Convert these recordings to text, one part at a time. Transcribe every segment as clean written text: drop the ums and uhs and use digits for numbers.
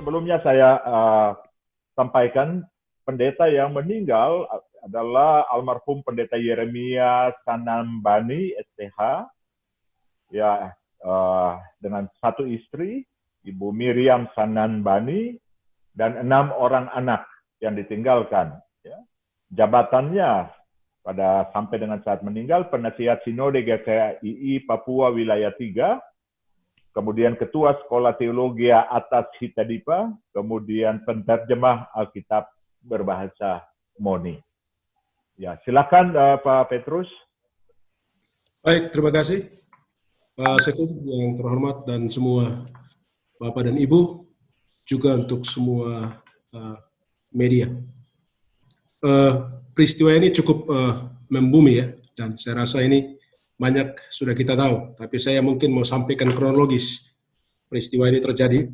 sebelumnya saya sampaikan pendeta yang meninggal adalah almarhum pendeta Yeremia Sanambani STH, ya, dengan satu istri, Ibu Miriam Sanambani, dan 6 orang anak yang ditinggalkan. Ya. Jabatannya pada sampai dengan saat meninggal, penasihat Sinode GKII Papua Wilayah 3, kemudian Ketua Sekolah Teologi Atas Hitadipa, kemudian penterjemah Alkitab berbahasa Moni. Ya, silakan Pak Petrus. Baik, terima kasih Pak Sekun yang terhormat dan semua Bapak dan Ibu, juga untuk semua media. Peristiwa ini cukup membumi ya, dan saya rasa ini banyak sudah kita tahu, tapi saya mungkin mau sampaikan kronologis peristiwa ini terjadi.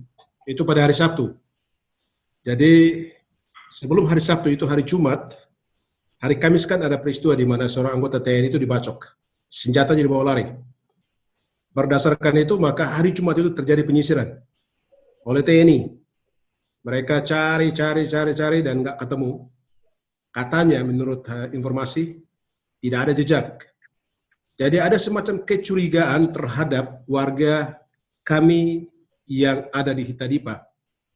Itu pada hari Sabtu. Jadi sebelum hari Sabtu itu hari Jumat, hari Kamis kan ada peristiwa di mana seorang anggota TNI itu dibacok, senjatanya dibawa lari. Berdasarkan itu maka hari Jumat itu terjadi penyisiran oleh TNI. Mereka cari dan nggak ketemu. Katanya menurut informasi tidak ada jejak. Jadi ada semacam kecurigaan terhadap warga kami yang ada di Hitadipa.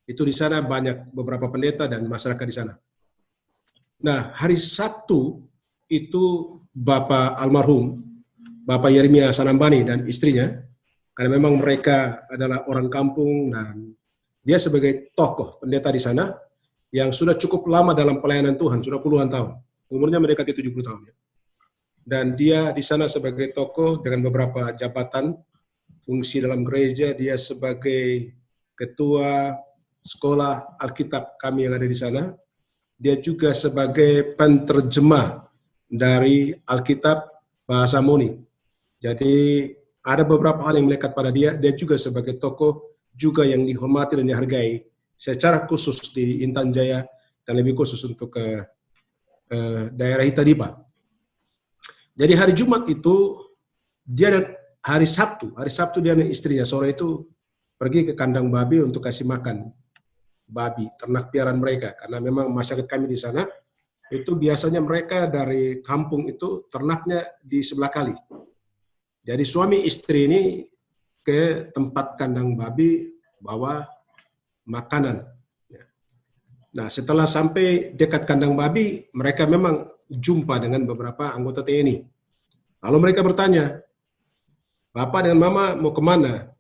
Itu di sana banyak beberapa pendeta dan masyarakat di sana. Nah, hari Sabtu itu Bapak almarhum, Bapak Yeremia Sanambani dan istrinya, karena memang mereka adalah orang kampung dan dia sebagai tokoh pendeta di sana yang sudah cukup lama dalam pelayanan Tuhan, sudah puluhan tahun. Umurnya mendekati 70 tahun. Dan dia di sana sebagai tokoh dengan beberapa jabatan, fungsi dalam gereja, dia sebagai ketua sekolah Alkitab kami yang ada di sana. Dia juga sebagai penterjemah dari Alkitab bahasa Moni. Jadi ada beberapa hal yang melekat pada dia. Dia juga sebagai tokoh juga yang dihormati dan dihargai secara khusus di Intan Jaya dan lebih khusus untuk ke daerah Hitadipa. Jadi hari Jumat itu dia dan hari Sabtu dia dan istrinya sore itu pergi ke kandang babi untuk kasih makan babi, ternak piaraan mereka, karena memang masyarakat kami di sana itu biasanya mereka dari kampung itu ternaknya di sebelah kali. Jadi suami istri ini ke tempat kandang babi bawa makanan. Nah, setelah sampai dekat kandang babi, mereka memang jumpa dengan beberapa anggota TNI. Lalu mereka bertanya, Bapak dan Mama mau kemana?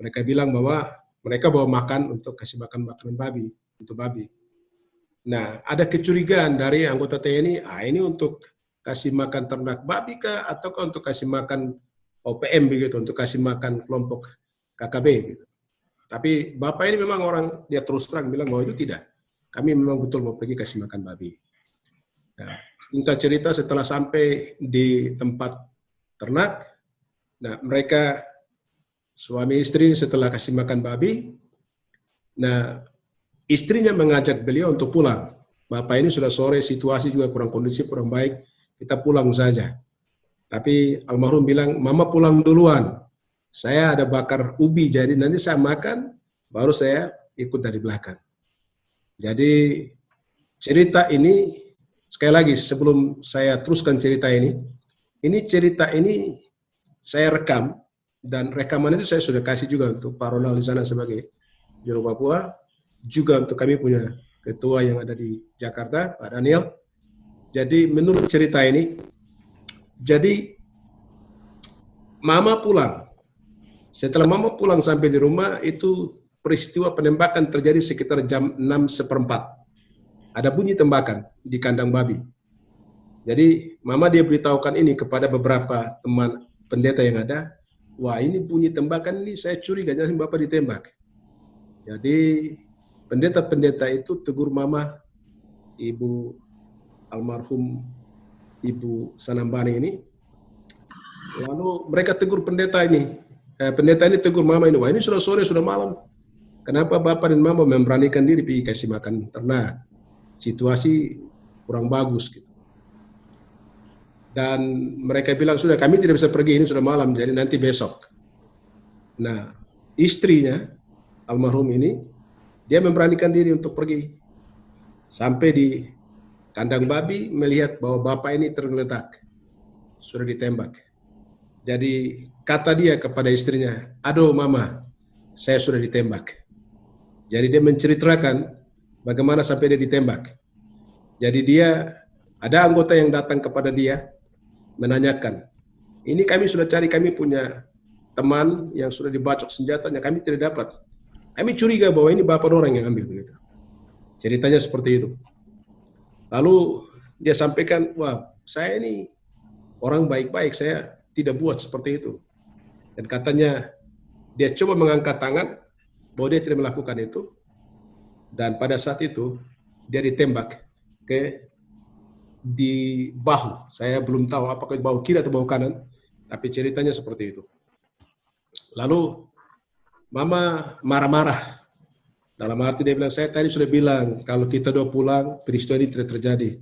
Mereka bilang bahwa mereka bawa makan untuk kasih makan makanan babi, untuk babi. Nah, ada kecurigaan dari anggota TNI, ini untuk kasih makan ternak babi kah, ataukah untuk kasih makan OPM begitu, untuk kasih makan kelompok KKB gitu. Tapi Bapak ini memang orang, dia terus terang bilang bahwa itu tidak. Kami memang betul mau pergi kasih makan babi. Nah, singkat cerita setelah sampai di tempat ternak, nah mereka suami istri setelah kasih makan babi, nah istrinya mengajak beliau untuk pulang. Bapak ini sudah sore, situasi juga kurang kondusif, kurang baik, kita pulang saja. Tapi almarhum bilang, Mama pulang duluan. Saya ada bakar ubi, jadi nanti saya makan, baru saya ikut dari belakang. Jadi cerita ini, sekali lagi sebelum saya teruskan cerita ini saya rekam, dan rekaman itu saya sudah kasih juga untuk Pak Ronald di sana sebagai Juru Papua, juga untuk kami punya ketua yang ada di Jakarta, Pak Daniel. Jadi menurut cerita ini, jadi Mama pulang. Setelah Mama pulang sampai di rumah, itu peristiwa penembakan terjadi sekitar jam 6:15. Ada bunyi tembakan di kandang babi. Jadi Mama dia beritahukan ini kepada beberapa teman pendeta yang ada. Wah, ini bunyi tembakan ini saya curiga jangan Bapak ditembak. Jadi pendeta-pendeta itu tegur Mama, Ibu almarhum Ibu Sanambani ini. Lalu mereka tegur pendeta ini. Pendeta ini tegur Mama ini, wah ini sudah sore, sudah malam. Kenapa Bapak dan Mama memberanikan diri pergi kasih makan ternak? Situasi kurang bagus gitu. Dan mereka bilang, sudah kami tidak bisa pergi, ini sudah malam, jadi nanti besok. Nah, istrinya, almarhum ini, Dia memberanikan diri untuk pergi. Sampai di kandang babi melihat bahwa bapak ini tergeletak, sudah ditembak. Jadi kata dia kepada istrinya, aduh mama, saya sudah ditembak. Jadi dia menceritakan bagaimana sampai dia ditembak. Jadi dia, ada anggota yang datang kepada dia, menanyakan, ini kami sudah cari, kami punya teman yang sudah dibacok senjatanya, kami tidak dapat. Kami curiga bahwa ini bapak orang yang ambil. Begitu. Ceritanya seperti itu. Lalu dia sampaikan, wah saya ini orang baik-baik, saya tidak buat seperti itu. Dan katanya dia coba mengangkat tangan bahwa dia tidak melakukan itu. Dan pada saat itu dia ditembak di bahu. Saya belum tahu apakah bahu kiri atau bahu kanan, tapi ceritanya seperti itu. Lalu mama marah-marah. Dalam arti dia bilang, saya tadi sudah bilang kalau kita doa pulang, peristiwa ini tidak terjadi.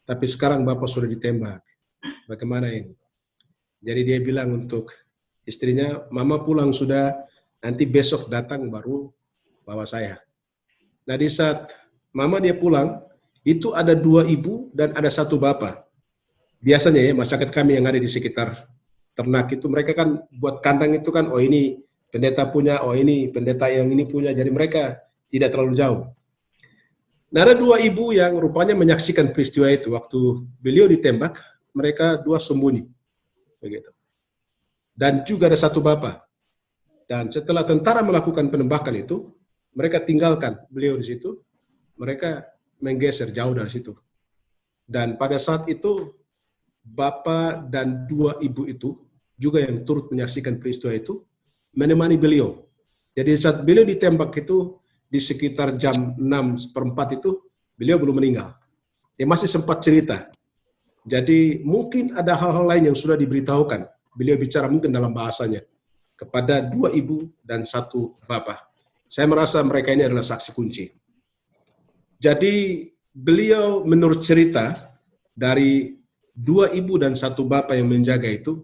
Tapi sekarang bapak sudah ditembak. Bagaimana ini? Jadi dia bilang untuk istrinya, mama pulang sudah, nanti besok datang baru bawa saya. Nah di saat mama dia pulang, itu ada 2 ibu dan ada 1 bapak. Biasanya ya masyarakat kami yang ada di sekitar ternak itu, mereka kan buat kandang itu kan, oh ini pendeta punya, oh ini pendeta yang ini punya, jadi mereka tidak terlalu jauh. Nah ada 2 ibu yang rupanya menyaksikan peristiwa itu, waktu beliau ditembak, mereka 2 sembunyi. Begitu. Dan juga ada 1 bapak. Dan setelah tentara melakukan penembakan itu, mereka tinggalkan beliau di situ, mereka menggeser jauh dari situ. Dan pada saat itu, bapak dan 2 ibu itu, juga yang turut menyaksikan peristiwa itu, menemani beliau. Jadi saat beliau ditembak itu, di sekitar jam 6:04 itu, beliau belum meninggal. Dia masih sempat cerita. Jadi mungkin ada hal-hal lain yang sudah diberitahukan. Beliau bicara mungkin dalam bahasanya kepada 2 ibu dan 1 bapak. Saya merasa mereka ini adalah saksi kunci. Jadi beliau menurut cerita dari 2 ibu dan 1 bapak yang menjaga itu,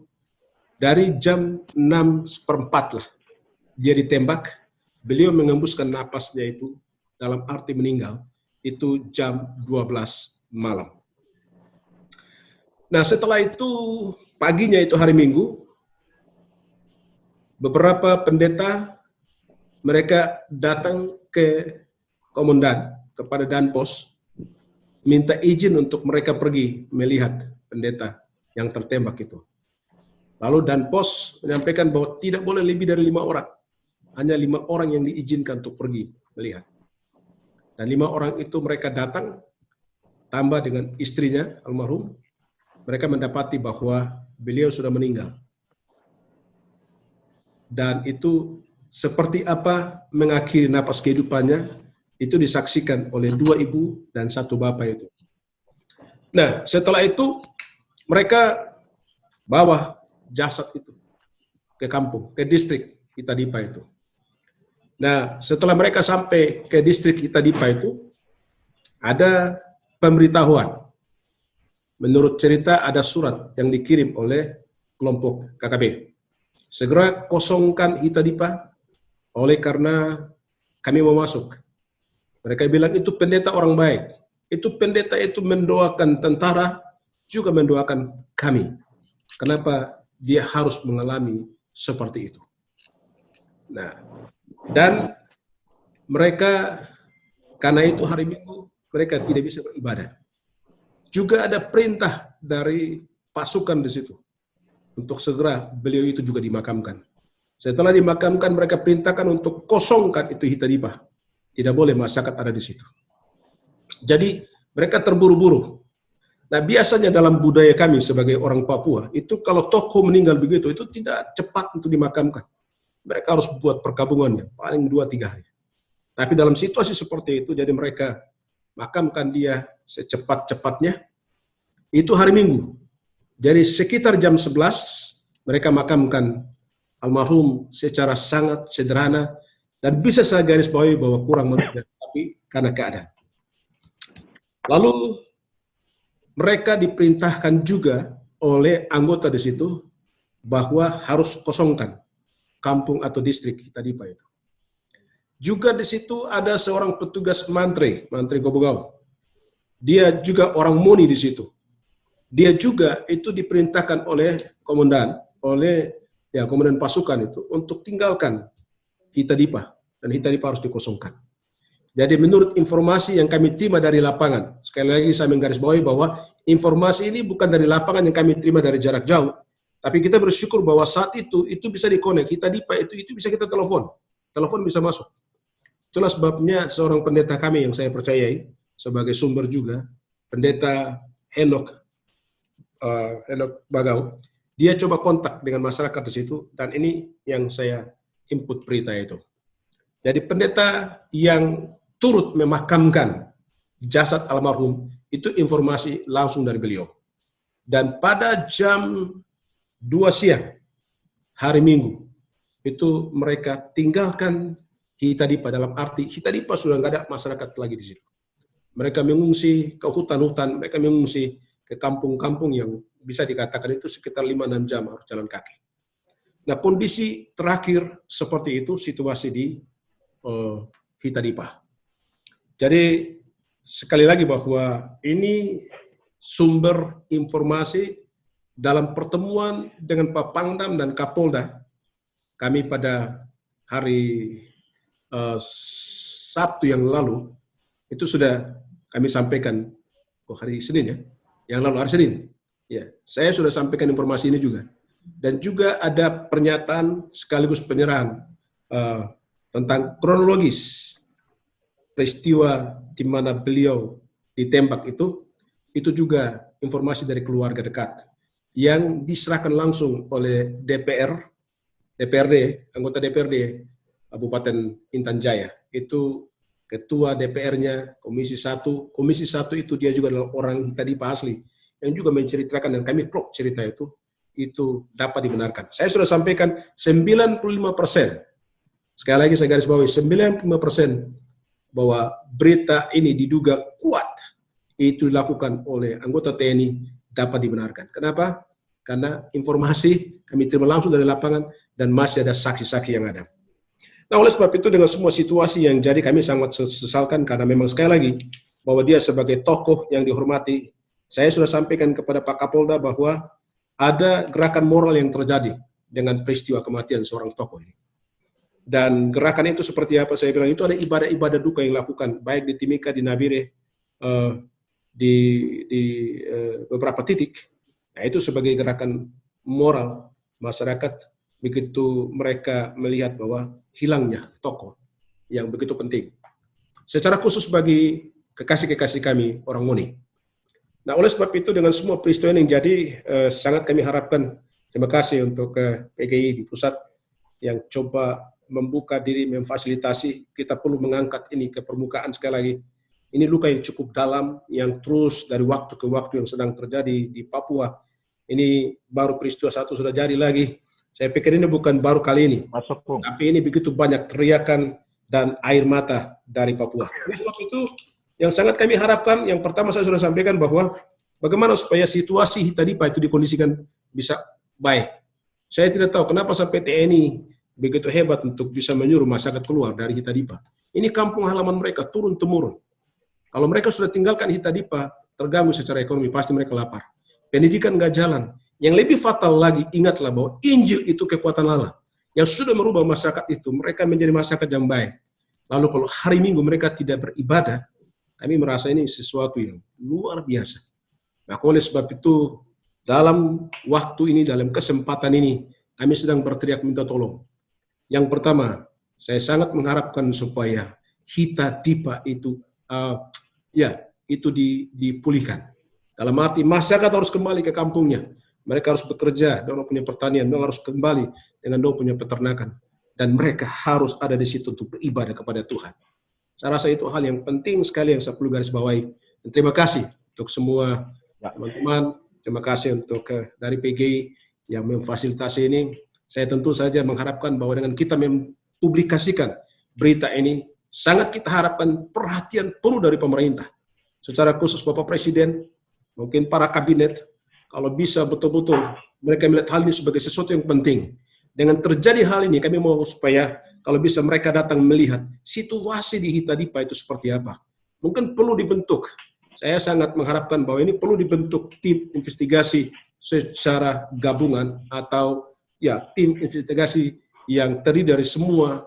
dari jam 6:04 lah dia ditembak. Beliau mengembuskan napasnya itu dalam arti meninggal, itu jam 12 malam. Nah setelah itu, paginya itu hari Minggu, beberapa pendeta mereka datang ke komandan, kepada Danpos, minta izin untuk mereka pergi melihat pendeta yang tertembak itu. Lalu Danpos menyampaikan bahwa tidak boleh lebih dari 5 orang. Hanya 5 orang yang diizinkan untuk pergi melihat. Dan 5 orang itu mereka datang, tambah dengan istrinya, almarhum, mereka mendapati bahwa beliau sudah meninggal. Dan itu seperti apa mengakhiri napas kehidupannya, itu disaksikan oleh 2 ibu dan 1 bapak itu. Nah, setelah itu mereka bawa jasad itu ke kampung, ke distrik Itadipa itu. Nah, setelah mereka sampai ke distrik Itadipa itu, ada pemberitahuan. Menurut cerita ada surat yang dikirim oleh kelompok KKB. Segera kosongkan Itadipa, oleh karena kami mau masuk. Mereka bilang itu pendeta orang baik. Itu pendeta itu mendoakan tentara, juga mendoakan kami. Kenapa dia harus mengalami seperti itu? Nah, dan mereka, karena itu hari Minggu, mereka tidak bisa beribadah. Juga ada perintah dari pasukan di situ, untuk segera beliau itu juga dimakamkan. Setelah dimakamkan, mereka perintahkan untuk kosongkan itu Itadipa. Tidak boleh masyarakat ada di situ. Jadi mereka terburu-buru. Nah biasanya dalam budaya kami sebagai orang Papua, itu kalau tokoh meninggal begitu, itu tidak cepat untuk dimakamkan. Mereka harus buat perkabungannya, paling 2-3 hari. Tapi dalam situasi seperti itu, jadi mereka makamkan dia secepat-cepatnya, itu hari Minggu. Jadi sekitar jam 11, mereka makamkan almarhum secara sangat sederhana, dan bisa saya garis bawahi bahwa kurang mengerti, tapi karena keadaan. Lalu mereka diperintahkan juga oleh anggota di situ bahwa harus kosongkan kampung atau distrik Itadipa itu. Juga di situ ada seorang petugas mantri Gobogau. Dia juga orang MUNI di situ. Dia juga itu diperintahkan oleh komandan pasukan itu untuk tinggalkan Hitadipa, dan Hitadipa harus dikosongkan. Jadi menurut informasi yang kami terima dari lapangan, sekali lagi saya menggarisbawahi bahwa informasi ini bukan dari lapangan yang kami terima dari jarak jauh, tapi kita bersyukur bahwa saat itu bisa dikonek, Hitadipa itu bisa kita telepon bisa masuk. Itulah sebabnya seorang pendeta kami yang saya percayai sebagai sumber juga, pendeta Henok Bagau, dia coba kontak dengan masyarakat di situ, dan ini yang saya input berita itu. Jadi pendeta yang turut memakamkan jasad almarhum itu informasi langsung dari beliau. Dan pada jam 2 siang hari Minggu itu mereka tinggalkan Hitadipa, dalam arti Hitadipa sudah nggak ada masyarakat lagi di situ. Mereka mengungsi ke hutan-hutan, mereka mengungsi ke kampung-kampung yang bisa dikatakan itu sekitar 5-6 jam harus jalan kaki. Nah, kondisi terakhir seperti itu situasi di Hitadipa. Jadi sekali lagi bahwa ini sumber informasi dalam pertemuan dengan Pak Pangdam dan Kapolda kami pada hari Sabtu yang lalu itu sudah kami sampaikan hari Senin ya, yang lalu hari Senin. Ya, saya sudah sampaikan informasi ini juga. Dan juga ada pernyataan sekaligus penyerahan tentang kronologis peristiwa di mana beliau ditembak itu juga informasi dari keluarga dekat yang diserahkan langsung oleh anggota DPRD Kabupaten Intan Jaya. Itu ketua DPR-nya Komisi 1. Komisi 1 itu dia juga adalah orang Hitadipa asli yang juga menceritakan, dan kami klop cerita itu dapat dibenarkan. Saya sudah sampaikan 95%. Sekali lagi saya garis bawahi 95% bahwa berita ini diduga kuat itu dilakukan oleh anggota TNI dapat dibenarkan. Kenapa? Karena informasi kami terima langsung dari lapangan dan masih ada saksi-saksi yang ada. Nah, oleh sebab itu dengan semua situasi yang jadi kami sangat sesalkan karena memang sekali lagi bahwa dia sebagai tokoh yang dihormati. Saya sudah sampaikan kepada Pak Kapolda bahwa ada gerakan moral yang terjadi dengan peristiwa kematian seorang tokoh ini. Dan gerakan itu seperti apa saya bilang, itu ada ibadah-ibadah duka yang dilakukan baik di Timika, di Nabire, di beberapa titik. Nah, itu sebagai gerakan moral masyarakat begitu mereka melihat bahwa hilangnya tokoh yang begitu penting. Secara khusus bagi kekasih-kekasih kami orang MUNI. Nah, oleh sebab itu dengan semua peristiwa yang jadi sangat kami harapkan, terima kasih untuk PGI di pusat yang coba membuka diri, memfasilitasi, kita perlu mengangkat ini ke permukaan sekali lagi. Ini luka yang cukup dalam, yang terus dari waktu ke waktu yang sedang terjadi di Papua. Ini baru peristiwa satu sudah jadi lagi. Saya pikir ini bukan baru kali ini. Tapi ini begitu banyak teriakan dan air mata dari Papua. Oleh sebab itu, yang sangat kami harapkan, yang pertama saya sudah sampaikan bahwa bagaimana supaya situasi Hitadipa itu dikondisikan bisa baik. Saya tidak tahu kenapa sampai TNI begitu hebat untuk bisa menyuruh masyarakat keluar dari Hitadipa. Ini kampung halaman mereka, turun-temurun. Kalau mereka sudah tinggalkan Hitadipa, terganggu secara ekonomi, pasti mereka lapar. Pendidikan nggak jalan. Yang lebih fatal lagi, ingatlah bahwa Injil itu kekuatan Allah. Yang sudah merubah masyarakat itu, mereka menjadi masyarakat yang baik. Lalu kalau hari Minggu mereka tidak beribadah, kami merasa ini sesuatu yang luar biasa. Nah, oleh sebab itu, dalam waktu ini, dalam kesempatan ini, kami sedang berteriak minta tolong. Yang pertama, saya sangat mengharapkan supaya Hitadipa itu dipulihkan. Dalam arti masyarakat harus kembali ke kampungnya. Mereka harus bekerja, mereka punya pertanian, mereka harus kembali dengan mereka punya peternakan. Dan mereka harus ada di situ untuk beribadah kepada Tuhan. Saya rasa itu hal yang penting sekali yang saya perlu garis bawahi. Dan terima kasih untuk semua teman-teman. Terima kasih untuk dari PGI yang memfasilitasi ini. Saya tentu saja mengharapkan bahwa dengan kita mempublikasikan berita ini, sangat kita harapkan perhatian penuh dari pemerintah. Secara khusus Bapak Presiden, mungkin para kabinet, kalau bisa betul-betul mereka melihat hal ini sebagai sesuatu yang penting. Dengan terjadi hal ini, kami mau supaya kalau bisa mereka datang melihat situasi di Hitadipa itu seperti apa. Mungkin perlu dibentuk. Saya sangat mengharapkan bahwa ini perlu dibentuk tim investigasi secara gabungan atau ya tim investigasi yang terdiri dari semua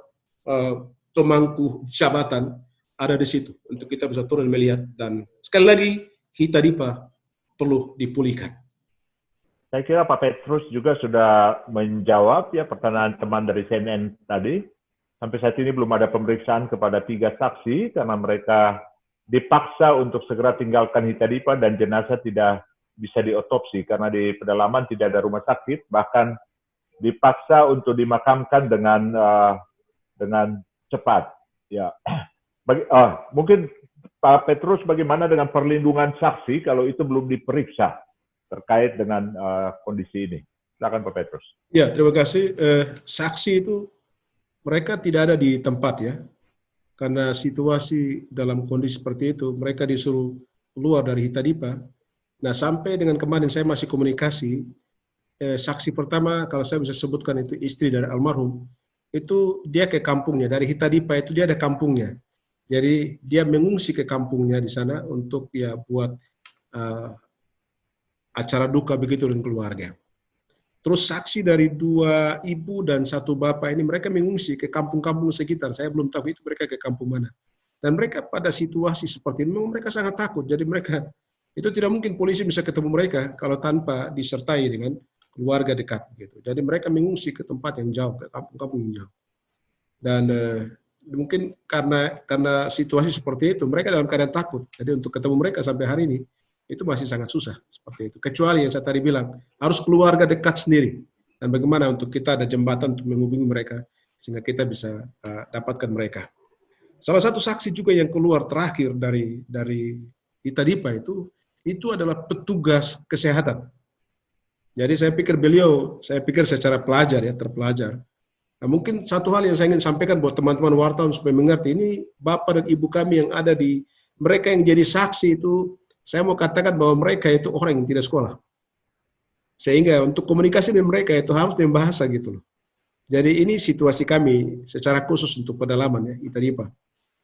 pemangku jabatan ada di situ untuk kita bisa turun melihat, dan sekali lagi Hitadipa perlu dipulihkan. Saya kira Pak Petrus juga sudah menjawab ya pertanyaan teman dari CNN tadi. Sampai saat ini belum ada pemeriksaan kepada 3 saksi karena mereka dipaksa untuk segera tinggalkan Hitadipa dan jenazah tidak bisa diotopsi karena di pedalaman tidak ada rumah sakit, bahkan dipaksa untuk dimakamkan dengan cepat. Ya, mungkin Pak Petrus, bagaimana dengan perlindungan saksi kalau itu belum diperiksa terkait dengan kondisi ini? Silakan Pak Petrus. Ya, terima kasih. Saksi itu mereka tidak ada di tempat ya, karena situasi dalam kondisi seperti itu mereka disuruh keluar dari Hitadipa. Nah, sampai dengan kemarin saya masih komunikasi. Saksi pertama kalau saya bisa sebutkan itu istri dari almarhum, itu dia ke kampungnya dari Hitadipa, itu dia ada kampungnya. Jadi dia mengungsi ke kampungnya di sana untuk ya buat acara duka begitu dengan keluarga. Terus saksi dari 2 ibu dan 1 bapak ini mereka mengungsi ke kampung-kampung sekitar. Saya belum tahu itu mereka ke kampung mana. Dan mereka pada situasi seperti ini memang mereka sangat takut. Jadi mereka itu tidak mungkin polisi bisa ketemu mereka kalau tanpa disertai dengan keluarga dekat gitu. Jadi mereka mengungsi ke tempat yang jauh, ke kampung-kampung yang jauh. Dan mungkin karena situasi seperti itu mereka dalam keadaan takut. Jadi untuk ketemu mereka sampai hari ini itu masih sangat susah seperti itu. Kecuali yang saya tadi bilang, harus keluarga dekat sendiri. Dan bagaimana untuk kita ada jembatan untuk menghubungi mereka, sehingga kita bisa dapatkan mereka. Salah satu saksi juga yang keluar terakhir dari Hitadipa itu adalah petugas kesehatan. Jadi saya pikir secara pelajar ya, terpelajar. Nah, mungkin satu hal yang saya ingin sampaikan buat teman-teman wartawan supaya mengerti, ini Bapak dan Ibu kami yang ada mereka yang jadi saksi itu, saya mau katakan bahwa mereka itu orang yang tidak sekolah. Sehingga untuk komunikasi dengan mereka itu harus dengan bahasa gitu loh. Jadi ini situasi kami secara khusus untuk pedalaman ya, Hitadipa.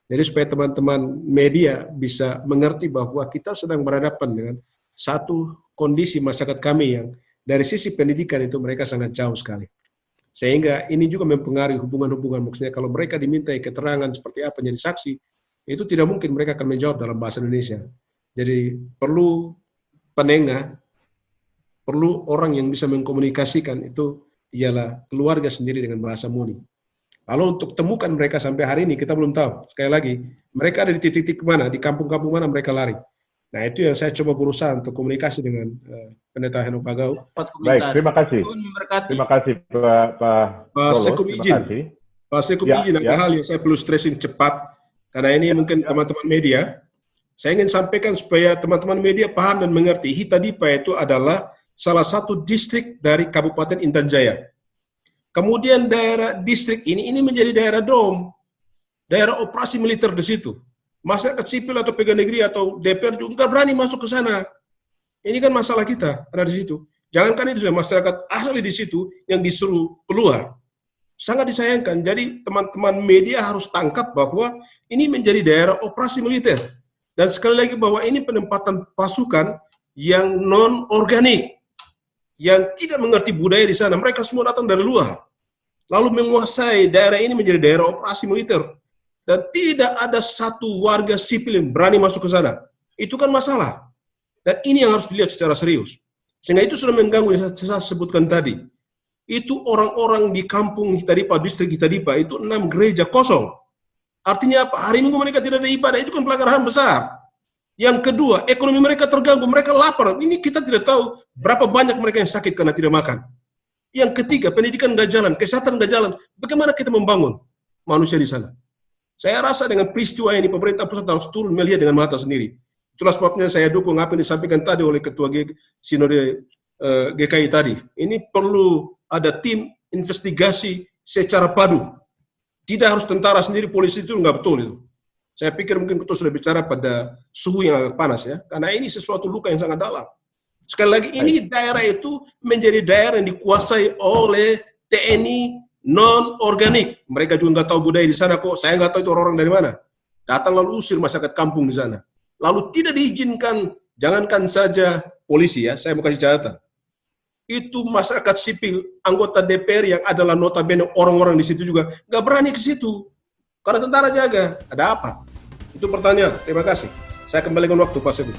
Jadi supaya teman-teman media bisa mengerti bahwa kita sedang berhadapan dengan satu kondisi masyarakat kami yang dari sisi pendidikan itu mereka sangat jauh sekali. Sehingga ini juga mempengaruhi hubungan-hubungan. Maksudnya kalau mereka dimintai keterangan seperti apa menjadi saksi, itu tidak mungkin mereka akan menjawab dalam bahasa Indonesia. Jadi perlu penengah, perlu orang yang bisa mengkomunikasikan, itu ialah keluarga sendiri dengan bahasa Muni. Lalu untuk temukan mereka sampai hari ini kita belum tahu. Sekali lagi, mereka ada di titik-titik mana, di kampung-kampung mana mereka lari. Nah itu yang saya coba berusaha untuk komunikasi dengan Pendeta Henok Pagau. Baik, terima kasih. Terima kasih Pak Sekup izin. Pak Sekup izin, ada hal yang saya perlu stressing cepat, karena ini mungkin teman-teman media. Saya ingin sampaikan supaya teman-teman media paham dan mengerti, Hitadipa itu adalah salah satu distrik dari Kabupaten Intan Jaya. Kemudian daerah distrik ini menjadi daerah DOM, daerah operasi militer di situ. Masyarakat sipil atau pegawai negeri atau DPR juga nggak berani masuk ke sana. Ini kan masalah kita ada di situ. Jangankan itu, masyarakat asli di situ yang disuruh keluar. Sangat disayangkan. Jadi teman-teman media harus tangkap bahwa ini menjadi daerah operasi militer. Dan sekali lagi bahwa ini penempatan pasukan yang non-organik, yang tidak mengerti budaya di sana. Mereka semua datang dari luar, lalu menguasai daerah ini menjadi daerah operasi militer. Dan tidak ada satu warga sipil yang berani masuk ke sana. Itu kan masalah. Dan ini yang harus dilihat secara serius. Sehingga itu sudah mengganggu yang saya sebutkan tadi. Itu orang-orang di kampung Hitadipa, distrik Hitadipa, itu 6 gereja kosong. Artinya apa? Hari Minggu mereka tidak ada ibadah, itu kan pelanggaran besar. Yang kedua, ekonomi mereka terganggu, mereka lapar. Ini kita tidak tahu berapa banyak mereka yang sakit karena tidak makan. Yang ketiga, pendidikan nggak jalan, kesehatan nggak jalan. Bagaimana kita membangun manusia di sana? Saya rasa dengan peristiwa ini, pemerintah pusat harus turun melihat dengan mata sendiri. Itulah sebabnya saya dukung apa yang disampaikan tadi oleh Ketua Sinode GKI tadi. Ini perlu ada tim investigasi secara padu. Tidak harus tentara sendiri, polisi itu nggak betul itu. Saya pikir mungkin kita sudah bicara pada suhu yang agak panas ya, karena ini sesuatu luka yang sangat dalam. Sekali lagi, ini daerah itu menjadi daerah yang dikuasai oleh TNI non-organik. Mereka juga nggak tahu budaya di sana kok. Saya nggak tahu itu orang-orang dari mana. Datang lalu usir masyarakat kampung di sana. Lalu tidak diizinkan, jangankan saja polisi ya, saya mau kasih catatan. Itu masyarakat sipil, anggota DPR yang adalah notabene orang-orang di situ juga nggak berani ke situ. Karena tentara jaga. Ada apa? Itu pertanyaan. Terima kasih. Saya kembalikan waktu Pak Sebu.